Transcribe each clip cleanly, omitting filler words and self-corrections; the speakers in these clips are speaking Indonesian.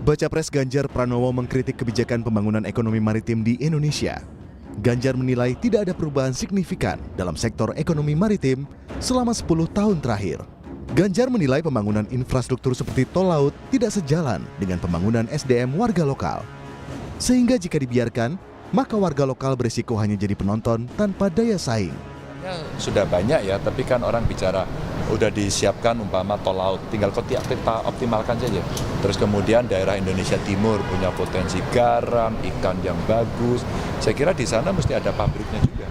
Bacapres Ganjar Pranowo mengkritik kebijakan pembangunan ekonomi maritim di Indonesia. Ganjar menilai tidak ada perubahan signifikan dalam sektor ekonomi maritim selama 10 tahun terakhir. Ganjar menilai pembangunan infrastruktur seperti tol laut tidak sejalan dengan pembangunan SDM warga lokal. Sehingga jika dibiarkan, maka warga lokal berisiko hanya jadi penonton tanpa daya saing. Sudah banyak ya, tapi kan orang bicara udah disiapkan umpama tol laut, tinggal kita optimalkan saja. Terus kemudian daerah Indonesia Timur punya potensi garam, ikan yang bagus. Saya kira di sana mesti ada pabriknya juga.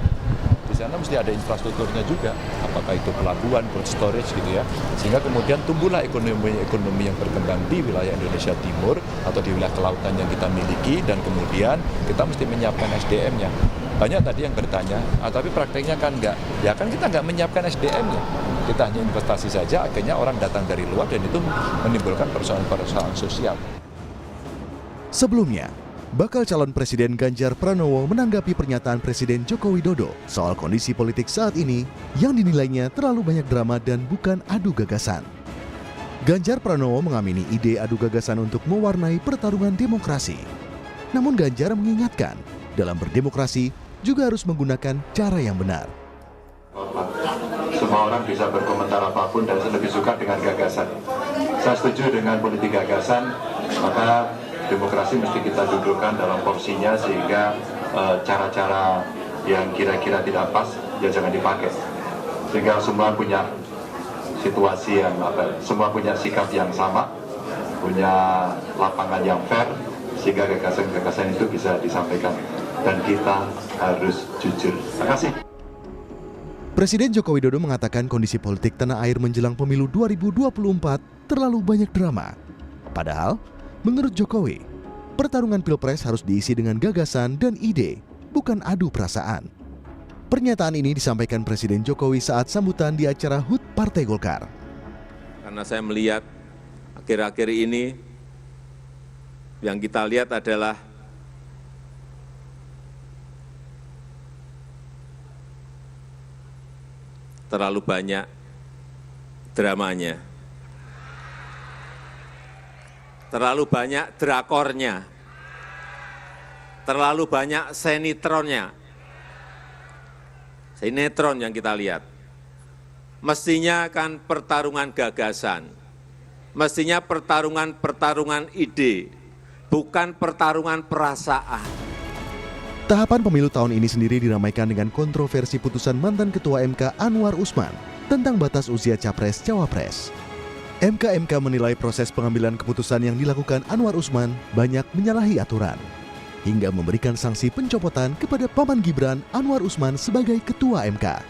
Di sana mesti ada infrastrukturnya juga. Apakah itu pelabuhan, cold storage gitu ya. Sehingga kemudian tumbuhlah ekonomi yang berkembang di wilayah Indonesia Timur atau di wilayah kelautan yang kita miliki, dan kemudian kita mesti menyiapkan SDM-nya. Banyak tadi yang bertanya, tapi prakteknya kan enggak. Ya kan kita enggak menyiapkan SDM-nya. Kita hanya investasi saja, akhirnya orang datang dari luar dan itu menimbulkan persoalan-persoalan sosial. Sebelumnya, bakal calon Presiden Ganjar Pranowo menanggapi pernyataan Presiden Joko Widodo soal kondisi politik saat ini yang dinilainya terlalu banyak drama dan bukan adu gagasan. Ganjar Pranowo mengamini ide adu gagasan untuk mewarnai pertarungan demokrasi. Namun Ganjar mengingatkan, dalam berdemokrasi juga harus menggunakan cara yang benar. Semua orang bisa berkomentar apapun dan saya lebih suka dengan gagasan. Saya setuju dengan politik gagasan, maka demokrasi mesti kita dudukkan dalam porsinya sehingga cara-cara yang kira-kira tidak pas ya jangan dipakai. Sehingga semua punya situasi yang semua punya sikap yang sama, punya lapangan yang fair, sehingga gagasan-gagasan itu bisa disampaikan. Dan kita harus jujur. Terima kasih. Presiden Joko Widodo mengatakan kondisi politik tanah air menjelang pemilu 2024 terlalu banyak drama. Padahal, menurut Jokowi, pertarungan pilpres harus diisi dengan gagasan dan ide, bukan adu perasaan. Pernyataan ini disampaikan Presiden Jokowi saat sambutan di acara HUT Partai Golkar. Karena saya melihat akhir-akhir ini yang kita lihat adalah terlalu banyak dramanya, terlalu banyak drakornya, terlalu banyak sinetron yang kita lihat. Mestinya kan pertarungan gagasan, mestinya pertarungan ide, bukan pertarungan perasaan. Tahapan pemilu tahun ini sendiri diramaikan dengan kontroversi putusan mantan Ketua MK Anwar Usman tentang batas usia Capres-Cawapres. MK menilai proses pengambilan keputusan yang dilakukan Anwar Usman banyak menyalahi aturan, hingga memberikan sanksi pencopotan kepada paman Gibran Anwar Usman sebagai Ketua MK.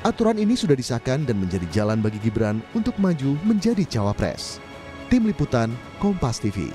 Aturan ini sudah disahkan dan menjadi jalan bagi Gibran untuk maju menjadi Cawapres. Tim Liputan, Kompas TV.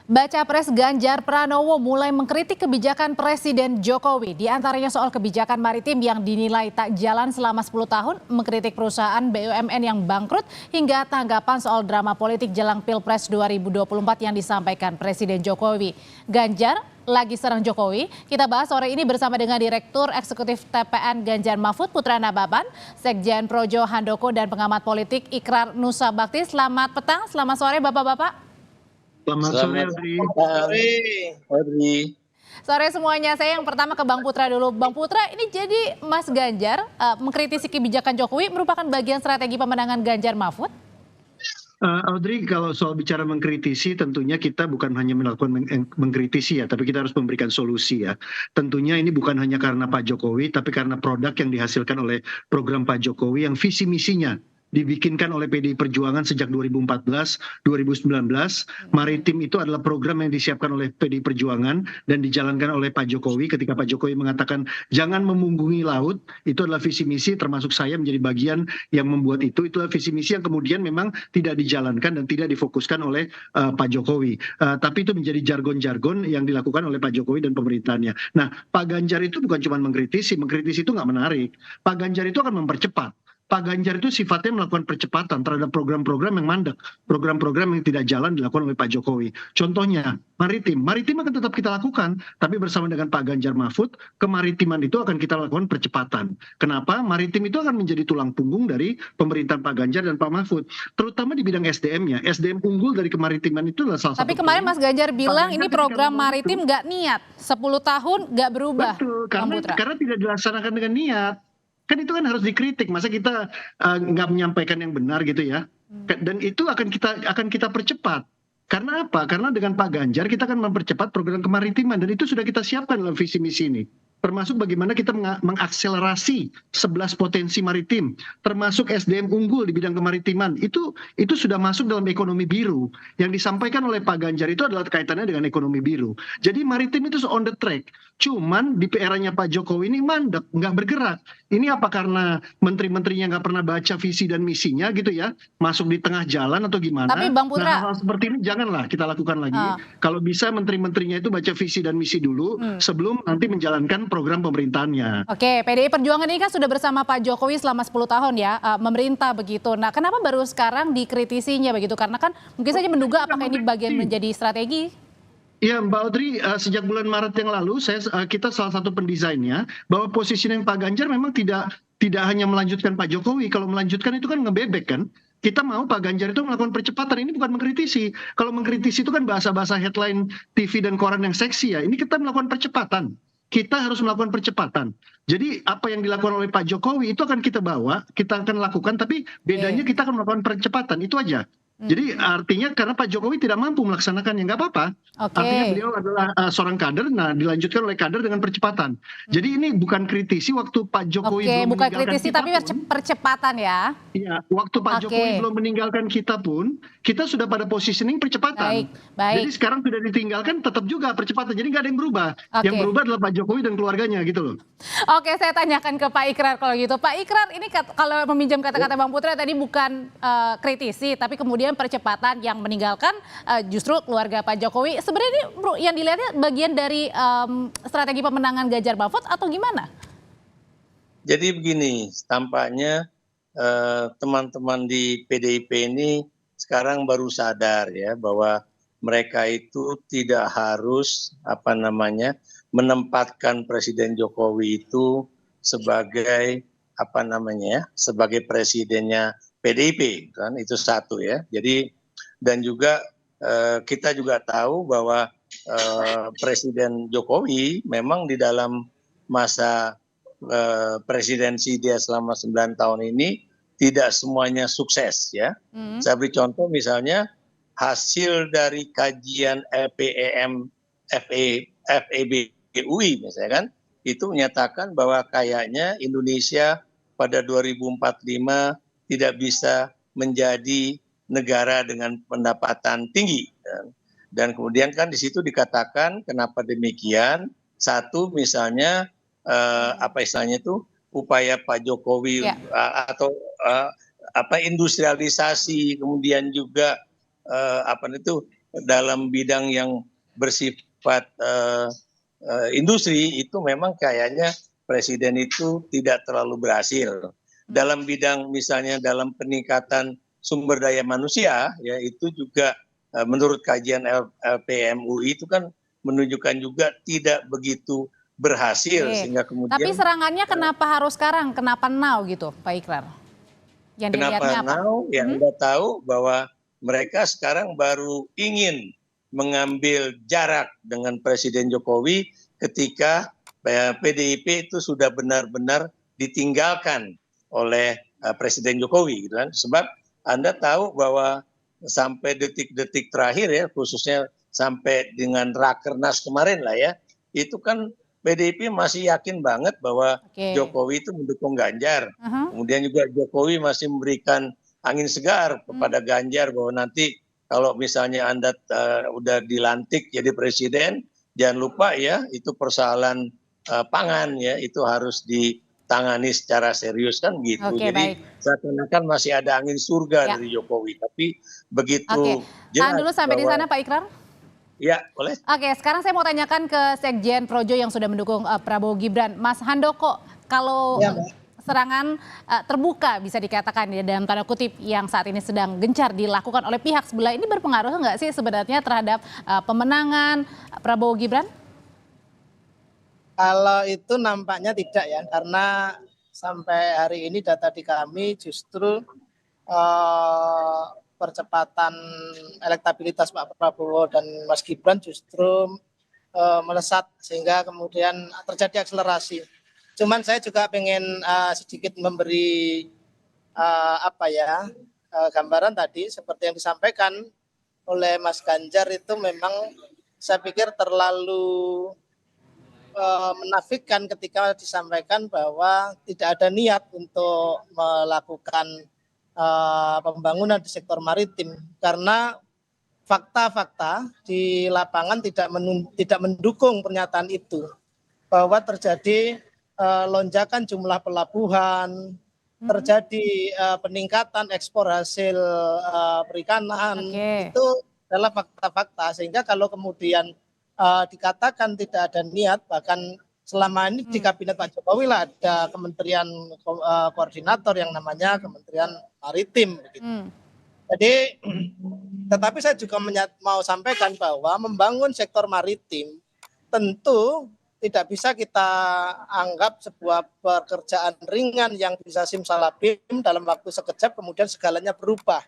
Bacapres Ganjar Pranowo mulai mengkritik kebijakan Presiden Jokowi, di antaranya soal kebijakan maritim yang dinilai tak jalan selama 10 tahun, mengkritik perusahaan BUMN yang bangkrut, hingga tanggapan soal drama politik jelang Pilpres 2024 yang disampaikan Presiden Jokowi. Ganjar lagi serang Jokowi. Kita bahas sore ini bersama dengan Direktur Eksekutif TPN Ganjar Mahfud Putra Nababan, Sekjen Projo Handoko, dan pengamat politik Ikrar Nusa Bakti. Selamat petang, selamat sore Bapak-Bapak. Selamat sore, Audrey. Sore semuanya. Saya yang pertama ke Bang Putra dulu. Bang Putra, ini jadi Mas Ganjar mengkritisi kebijakan Jokowi merupakan bagian strategi pemenangan Ganjar Mahfud? Audrey, kalau soal bicara mengkritisi, tentunya kita bukan hanya melakukan mengkritisi ya, tapi kita harus memberikan solusi ya. Tentunya ini bukan hanya karena Pak Jokowi, tapi karena produk yang dihasilkan oleh program Pak Jokowi yang visi misinya dibikinkan oleh PDI Perjuangan sejak 2014-2019. Maritim itu adalah program yang disiapkan oleh PDI Perjuangan dan dijalankan oleh Pak Jokowi. Ketika Pak Jokowi mengatakan jangan memunggungi laut, itu adalah visi misi, termasuk saya menjadi bagian yang membuat itu. Itulah visi misi yang kemudian memang tidak dijalankan dan tidak difokuskan oleh Pak Jokowi. Tapi itu menjadi jargon-jargon yang dilakukan oleh Pak Jokowi dan pemerintahnya. Nah, Pak Ganjar itu bukan cuma mengkritisi itu nggak menarik. Pak Ganjar itu akan mempercepat. Pak Ganjar itu sifatnya melakukan percepatan terhadap program-program yang mandek, program-program yang tidak jalan dilakukan oleh Pak Jokowi. Contohnya, maritim akan tetap kita lakukan, tapi bersama dengan Pak Ganjar Mahfud, kemaritiman itu akan kita lakukan percepatan. Kenapa? Maritim itu akan menjadi tulang punggung dari pemerintahan Pak Ganjar dan Pak Mahfud, terutama di bidang SDM-nya. SDM unggul dari kemaritiman itu adalah salah satu. Tapi kemarin Mas Ganjar bilang ini program maritim nggak niat, 10 tahun nggak berubah. Betul, Bang Putra. karena tidak dilaksanakan dengan niat. Kan itu kan harus dikritik, masa kita nggak menyampaikan yang benar gitu ya. Dan itu akan kita percepat. Karena apa? Karena dengan Pak Ganjar kita akan mempercepat program kemaritiman, dan itu sudah kita siapkan dalam visi misi ini. Termasuk bagaimana kita mengakselerasi 11 potensi maritim, termasuk SDM unggul di bidang kemaritiman. Itu sudah masuk dalam ekonomi biru. Yang disampaikan oleh Pak Ganjar itu adalah kaitannya dengan ekonomi biru. Jadi maritim itu on the track. Cuman di eranya Pak Jokowi ini mandek, nggak bergerak. Ini apa karena menteri-menterinya nggak pernah baca visi dan misinya gitu ya? Masuk di tengah jalan atau gimana? Tapi Bang Putra, nah, hal seperti ini janganlah kita lakukan lagi. Kalau bisa menteri-menterinya itu baca visi dan misi dulu sebelum nanti menjalankan program pemerintahannya. Oke, PDI Perjuangan ini kan sudah bersama Pak Jokowi selama 10 tahun ya, memerintah begitu. Nah, kenapa baru sekarang dikritisinya begitu? Karena kan mungkin saja menduga apakah ini bagian menjadi strategi? Ya Mbak Audrey, sejak bulan Maret yang lalu kita salah satu pendesainnya bahwa positioning Pak Ganjar memang tidak hanya melanjutkan Pak Jokowi. Kalau melanjutkan itu kan ngebebek kan. Kita mau Pak Ganjar itu melakukan percepatan, ini bukan mengkritisi. Kalau mengkritisi itu kan bahasa-bahasa headline TV dan koran yang seksi ya. Ini kita melakukan percepatan. Kita harus melakukan percepatan. Jadi apa yang dilakukan oleh Pak Jokowi itu akan kita bawa, kita akan lakukan, tapi bedanya kita akan melakukan percepatan, itu aja. Jadi artinya karena Pak Jokowi tidak mampu melaksanakannya, nggak apa-apa. Artinya beliau adalah seorang kader, nah dilanjutkan oleh kader dengan percepatan. Jadi ini bukan kritisi waktu Pak Jokowi belum bukan meninggalkan kritisi kita tapi pun. percepatan ya. Iya, waktu Pak Jokowi belum meninggalkan kita pun, kita sudah pada positioning percepatan. Baik. Jadi sekarang sudah ditinggalkan, tetap juga percepatan. Jadi nggak ada yang berubah. Yang berubah adalah Pak Jokowi dan keluarganya gitu loh. Oke, saya tanyakan ke Pak Ikrar kalau gitu. Pak Ikrar, ini kalau meminjam kata-kata Bang Putra tadi bukan kritisi, tapi kemudian percepatan yang meninggalkan justru keluarga Pak Jokowi. Sebenarnya ini yang dilihatnya bagian dari strategi pemenangan Ganjar Mahfud atau gimana? Jadi begini, tampaknya teman-teman di PDIP ini sekarang baru sadar ya bahwa mereka itu tidak harus menempatkan Presiden Jokowi itu sebagai sebagai presidennya PDIP kan, itu satu ya. Jadi dan juga kita juga tahu bahwa Presiden Jokowi memang di dalam masa presidensi dia selama 9 tahun ini tidak semuanya sukses ya. Saya beri contoh misalnya hasil dari kajian FEB-UI misalnya kan, itu menyatakan bahwa kayaknya Indonesia pada 2045 tidak bisa menjadi negara dengan pendapatan tinggi. Dan kemudian kan di situ dikatakan kenapa demikian. Satu misalnya upaya Pak Jokowi atau industrialisasi, kemudian juga dalam bidang yang bersifat industri itu memang kayaknya presiden itu tidak terlalu berhasil. Dalam bidang misalnya dalam peningkatan sumber daya manusia ya, itu juga menurut kajian LPMUI itu kan menunjukkan juga tidak begitu berhasil. Sehingga kemudian tapi serangannya kenapa harus sekarang, kenapa now gitu Pak Ikrar? Yang dilihatnya kenapa now? Ya Anda tahu bahwa mereka sekarang baru ingin mengambil jarak dengan Presiden Jokowi ketika PDIP itu sudah benar-benar ditinggalkan oleh Presiden Jokowi gitu kan. Sebab Anda tahu bahwa sampai detik-detik terakhir ya, khususnya sampai dengan Rakernas kemarin lah ya, itu kan PDIP masih yakin banget bahwa Jokowi itu mendukung Ganjar. Kemudian juga Jokowi masih memberikan angin segar kepada Ganjar bahwa nanti kalau misalnya Anda udah dilantik jadi presiden, jangan lupa ya itu persoalan pangan ya, itu harus ditangani secara serius kan gitu. Jadi seakan-akan masih ada angin surga dari Jokowi, tapi begitu tahan dulu sampai di sana Pak Ikrar. Ya, boleh. Oke, sekarang saya mau tanyakan ke Sekjen Projo yang sudah mendukung Prabowo Gibran. Mas Handoko, kalau serangan terbuka bisa dikatakan ya dalam tanda kutip yang saat ini sedang gencar dilakukan oleh pihak sebelah ini berpengaruh nggak sih sebenarnya terhadap pemenangan Prabowo Gibran? Kalau itu nampaknya tidak ya, karena sampai hari ini data di kami justru percepatan elektabilitas Pak Prabowo dan Mas Gibran justru melesat sehingga kemudian terjadi akselerasi. Cuman saya juga pengen sedikit memberi gambaran tadi seperti yang disampaikan oleh Mas Ganjar itu memang saya pikir terlalu menafikan ketika disampaikan bahwa tidak ada niat untuk melakukan pembangunan di sektor maritim karena fakta-fakta di lapangan tidak mendukung pernyataan itu bahwa terjadi lonjakan jumlah pelabuhan, terjadi peningkatan ekspor hasil perikanan. Itu adalah fakta-fakta sehingga kalau kemudian dikatakan tidak ada niat, bahkan selama ini di kabinet Pak Jokowi lah ada kementerian koordinator yang namanya Kementerian Maritim begitu. Jadi tetapi saya juga mau sampaikan bahwa membangun sektor maritim tentu tidak bisa kita anggap sebuah pekerjaan ringan yang bisa simsalabim dalam waktu sekejap kemudian segalanya berubah.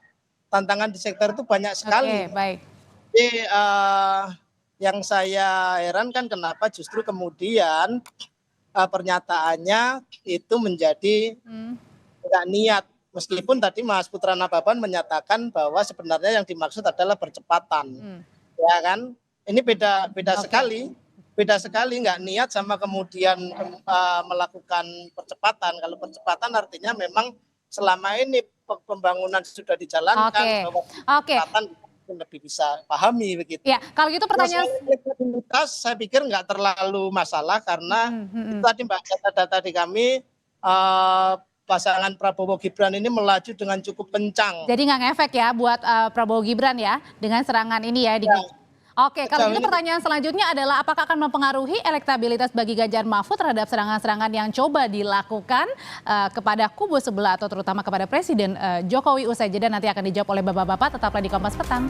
Tantangan di sektor itu banyak sekali. Baik. Jadi yang saya herankan kenapa justru kemudian pernyataannya itu menjadi nggak niat. Meskipun tadi Mas Putra Nababan menyatakan bahwa sebenarnya yang dimaksud adalah percepatan. Ya kan? Ini beda sekali. Beda sekali nggak niat sama kemudian melakukan percepatan. Kalau percepatan artinya memang selama ini pembangunan sudah dijalankan. Percepatan lebih bisa pahami begitu. Ya, kalau gitu pertanyaan elektabilitas saya pikir nggak terlalu masalah karena itu tadi Mbak data-data di kami pasangan Prabowo Gibran ini melaju dengan cukup kencang. Jadi nggak ngefek ya buat Prabowo Gibran ya dengan serangan ini ya. Oke, kalau gitu pertanyaan selanjutnya adalah apakah akan mempengaruhi elektabilitas bagi Ganjar Mahfud terhadap serangan-serangan yang coba dilakukan kepada kubu sebelah atau terutama kepada Presiden Jokowi usai jeda nanti akan dijawab oleh bapak-bapak, tetaplah di Kompas Petang.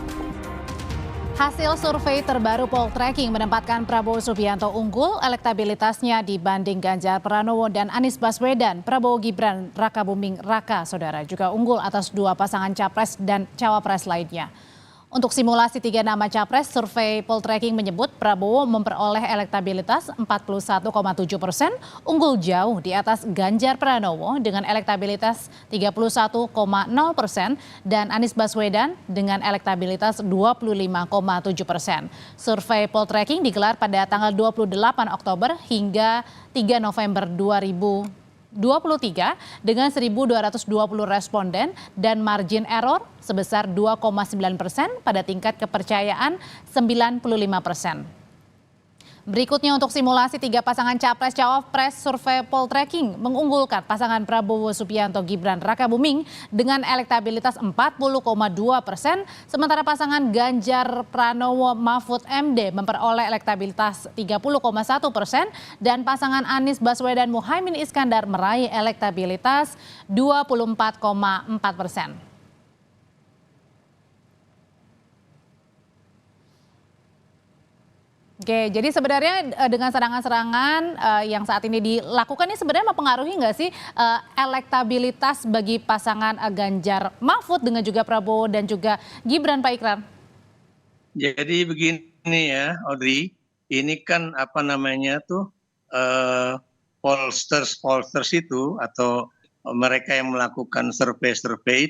Hasil survei terbaru Poltreking menempatkan Prabowo Subianto unggul elektabilitasnya dibanding Ganjar Pranowo dan Anies Baswedan. Prabowo Gibran, Raka Buming Raka saudara juga unggul atas dua pasangan capres dan cawapres lainnya. Untuk simulasi 3 nama capres, survei Poltreking menyebut Prabowo memperoleh elektabilitas 41,7%, unggul jauh di atas Ganjar Pranowo dengan elektabilitas 31,0% dan Anies Baswedan dengan elektabilitas 25,7%. Survei Poltreking digelar pada tanggal 28 Oktober hingga 3 November 2023 dengan 1.220 responden dan margin error sebesar 2,9% pada tingkat kepercayaan 95%. Berikutnya untuk simulasi 3 pasangan capres-cawapres, survei Poltreking mengunggulkan pasangan Prabowo Subianto Gibran Raka Buming dengan elektabilitas 40,2%, sementara pasangan Ganjar Pranowo Mahfud MD memperoleh elektabilitas 30,1% dan pasangan Anies Baswedan Muhaimin Iskandar meraih elektabilitas 24,4%. Oke, jadi sebenarnya dengan serangan-serangan yang saat ini dilakukan ini sebenarnya mempengaruhi nggak sih elektabilitas bagi pasangan Ganjar Mahfud dengan juga Prabowo dan juga Gibran, Pak Ikrar? Jadi begini ya, Audrey, ini kan apa namanya tuh pollsters itu atau mereka yang melakukan survei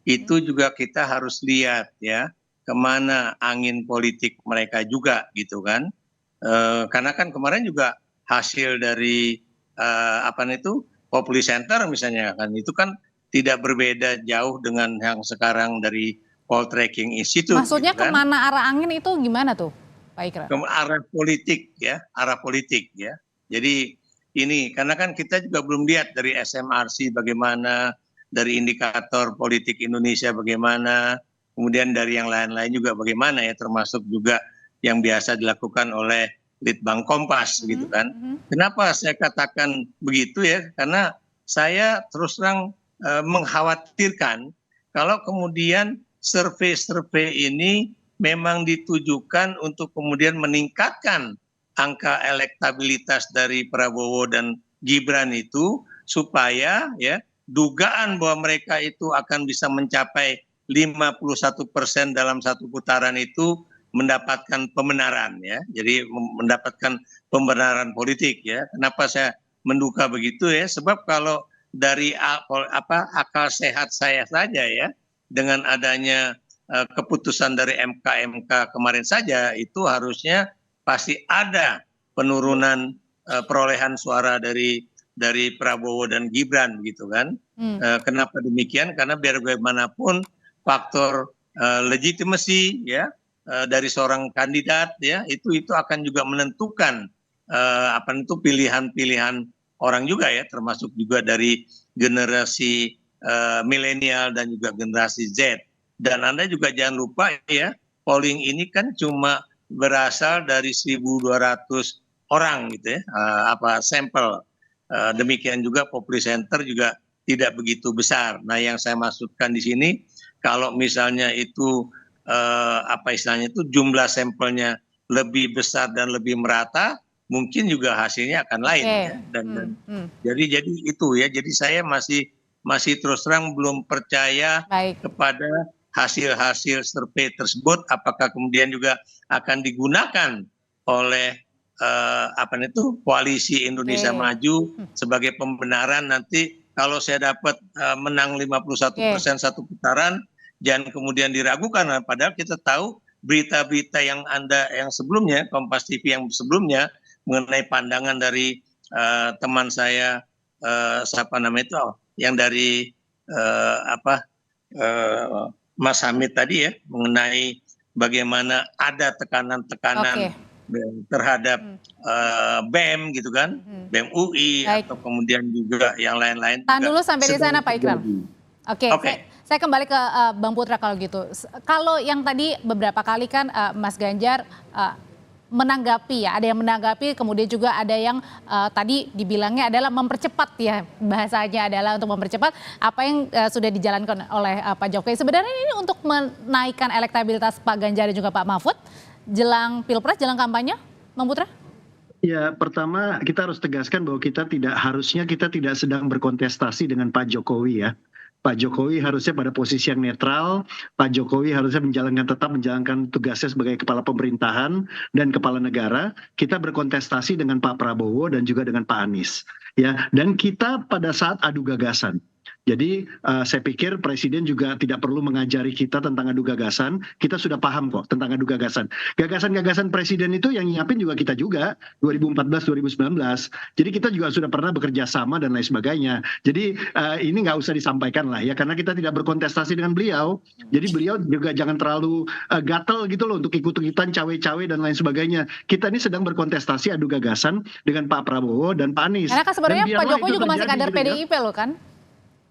itu juga kita harus lihat ya. Kemana angin politik mereka juga gitu kan, karena kan kemarin juga hasil dari Populi Center misalnya kan itu kan tidak berbeda jauh dengan yang sekarang dari Poltreking Institute. Maksudnya gitu kan. Kemana arah angin itu gimana tuh Pak Ikrar? Ke arah politik ya. Jadi ini karena kan kita juga belum lihat dari SMRC bagaimana, dari indikator politik Indonesia bagaimana, kemudian dari yang lain-lain juga bagaimana ya, termasuk juga yang biasa dilakukan oleh Litbang Kompas gitu kan. Kenapa saya katakan begitu ya? Karena saya terus terang mengkhawatirkan kalau kemudian survei-survei ini memang ditujukan untuk kemudian meningkatkan angka elektabilitas dari Prabowo dan Gibran itu supaya ya dugaan bahwa mereka itu akan bisa mencapai 51% dalam satu putaran itu mendapatkan pembenaran ya. Jadi mendapatkan pembenaran politik ya. Kenapa saya menduga begitu ya? Sebab kalau dari akal sehat saya saja ya, dengan adanya keputusan dari MK kemarin saja itu harusnya pasti ada penurunan perolehan suara dari Prabowo dan Gibran gitu kan. Kenapa demikian? Karena biar bagaimanapun faktor legitimasi ya dari seorang kandidat ya itu akan juga menentukan pilihan-pilihan orang juga ya, termasuk juga dari generasi milenial dan juga generasi Z. Dan Anda juga jangan lupa ya, polling ini kan cuma berasal dari 1.200 orang gitu ya, sampel. Demikian juga Populi Center juga tidak begitu besar. Nah, yang saya maksudkan di sini, kalau misalnya itu istilahnya itu jumlah sampelnya lebih besar dan lebih merata, mungkin juga hasilnya akan lain ya. Dan jadi itu ya. Jadi saya masih terus terang belum percaya kepada hasil-hasil survei tersebut, apakah kemudian juga akan digunakan oleh koalisi Indonesia Maju sebagai pembenaran nanti kalau saya dapat menang 51% satu putaran, jangan kemudian diragukan. Padahal kita tahu berita-berita yang sebelumnya, Kompas TV yang sebelumnya mengenai pandangan dari teman saya yang dari Mas Hamid tadi ya, mengenai bagaimana ada tekanan-tekanan terhadap BEM gitu kan, BEM UI atau kemudian juga yang lain-lain. Tahan dulu sampai di sana Pak Ikram. Oke. Saya kembali ke Bang Putra kalau gitu. Kalau yang tadi beberapa kali kan Mas Ganjar menanggapi ya, ada yang menanggapi, kemudian juga ada yang tadi dibilangnya adalah mempercepat ya, bahasanya adalah untuk mempercepat apa yang sudah dijalankan oleh Pak Jokowi. Sebenarnya ini untuk menaikkan elektabilitas Pak Ganjar dan juga Pak Mahfud jelang Pilpres, jelang kampanye, Bang Putra? Ya, pertama kita harus tegaskan bahwa kita tidak sedang berkontestasi dengan Pak Jokowi ya. Pak Jokowi harusnya pada posisi yang netral, Pak Jokowi harusnya tetap menjalankan tugasnya sebagai kepala pemerintahan dan kepala negara. Kita berkontestasi dengan Pak Prabowo dan juga dengan Pak Anies. Ya, dan kita pada saat adu gagasan. Jadi saya pikir Presiden juga tidak perlu mengajari kita tentang adu gagasan. Kita sudah paham kok tentang adu gagasan. Gagasan-gagasan Presiden itu yang nyiapin juga kita juga 2014-2019. Jadi kita juga sudah pernah bekerja sama dan lain sebagainya. Jadi ini nggak usah disampaikan lah ya, karena kita tidak berkontestasi dengan beliau. Jadi beliau juga jangan terlalu gatel gitu loh untuk ikut-ikutan cawe-cawe dan lain sebagainya. Kita ini sedang berkontestasi adu gagasan dengan Pak Prabowo dan Pak Anies. Karena kan sebenarnya Pak Jokowi juga masih kader gitu PDIP loh kan?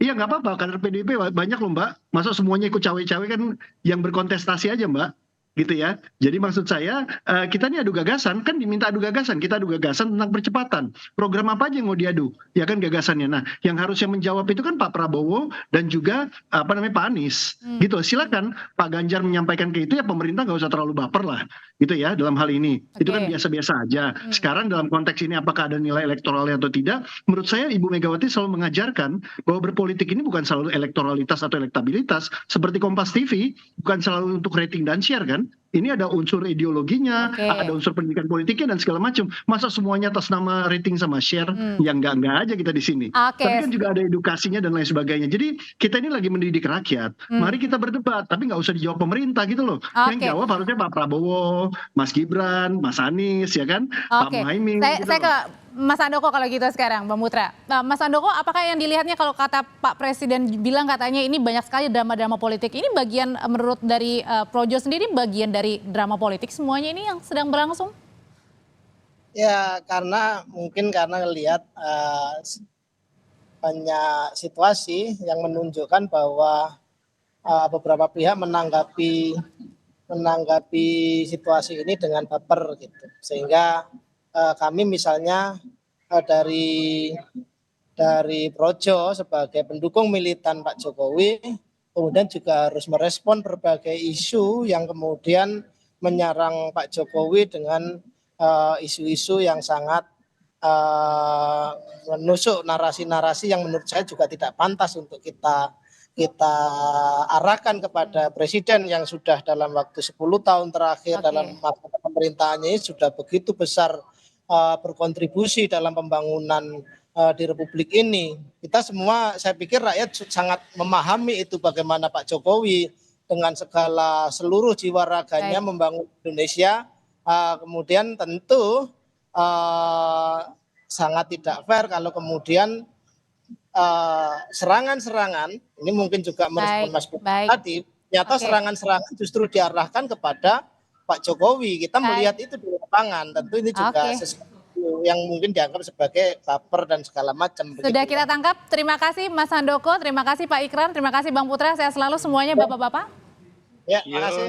Iya nggak apa-apa, kader PDIP banyak loh Mbak. Masa semuanya ikut cawe-cawe kan, yang berkontestasi aja Mbak. Gitu ya. Jadi maksud saya kita ini adu gagasan, kan diminta adu gagasan. Kita adu gagasan tentang percepatan. Program apa aja yang mau diadu? Ya kan gagasannya. Nah yang harusnya menjawab itu kan Pak Prabowo dan juga Pak Anies. Gitu. Silakan Pak Ganjar menyampaikan ke itu, ya pemerintah nggak usah terlalu baper lah. Gitu ya dalam hal ini. Itu kan biasa-biasa aja. Sekarang dalam konteks ini apakah ada nilai elektoralnya atau tidak? Menurut saya Ibu Megawati selalu mengajarkan bahwa berpolitik ini bukan selalu elektoralitas atau elektabilitas. Seperti Kompas TV, bukan selalu untuk rating dan share kan. Ini ada unsur ideologinya, ada unsur pendidikan politiknya dan segala macam. Masa semuanya atas nama rating sama share? Ya enggak aja kita di sini. Tapi kan juga ada edukasinya dan lain sebagainya. Jadi kita ini lagi mendidik rakyat. Mari kita berdebat, tapi nggak usah dijawab pemerintah gitu loh. Yang jawab harusnya Pak Prabowo, Mas Gibran, Mas Anies, ya kan? Pak Muhaimin. Saya ke Mas Handoko kalau gitu sekarang, Bang Putra. Nah, Mas Handoko, apakah yang dilihatnya kalau kata Pak Presiden bilang katanya ini banyak sekali drama-drama politik. Ini bagian menurut dari Projo sendiri bagian dari drama politik semuanya ini yang sedang berlangsung? Ya mungkin karena lihat banyak situasi yang menunjukkan bahwa beberapa pihak menanggapi situasi ini dengan baper gitu. Sehingga kami misalnya dari dari Projo sebagai pendukung militan Pak Jokowi, kemudian juga harus merespon berbagai isu yang kemudian menyerang Pak Jokowi dengan isu-isu yang sangat menusuk narasi-narasi yang menurut saya juga tidak pantas untuk kita arahkan kepada presiden yang sudah dalam waktu 10 tahun terakhir dalam masa pemerintahannya ini sudah begitu besar berkontribusi dalam pembangunan di Republik ini. Kita semua, saya pikir rakyat sangat memahami itu bagaimana Pak Jokowi dengan segala seluruh jiwa raganya membangun Indonesia. Kemudian tentu sangat tidak fair kalau kemudian serangan-serangan, ini mungkin juga merespon Mas Budi tadi, ternyata serangan-serangan justru diarahkan kepada Pak Jokowi. Kita melihat itu di lapangan, tentu ini juga sesuatu yang mungkin dianggap sebagai baper dan segala macam. Sudah kita tangkap, terima kasih Mas Handoko, terima kasih Pak Ikrar, terima kasih Bang Putra, sehat selalu semuanya Bapak-Bapak. Ya, terima kasih.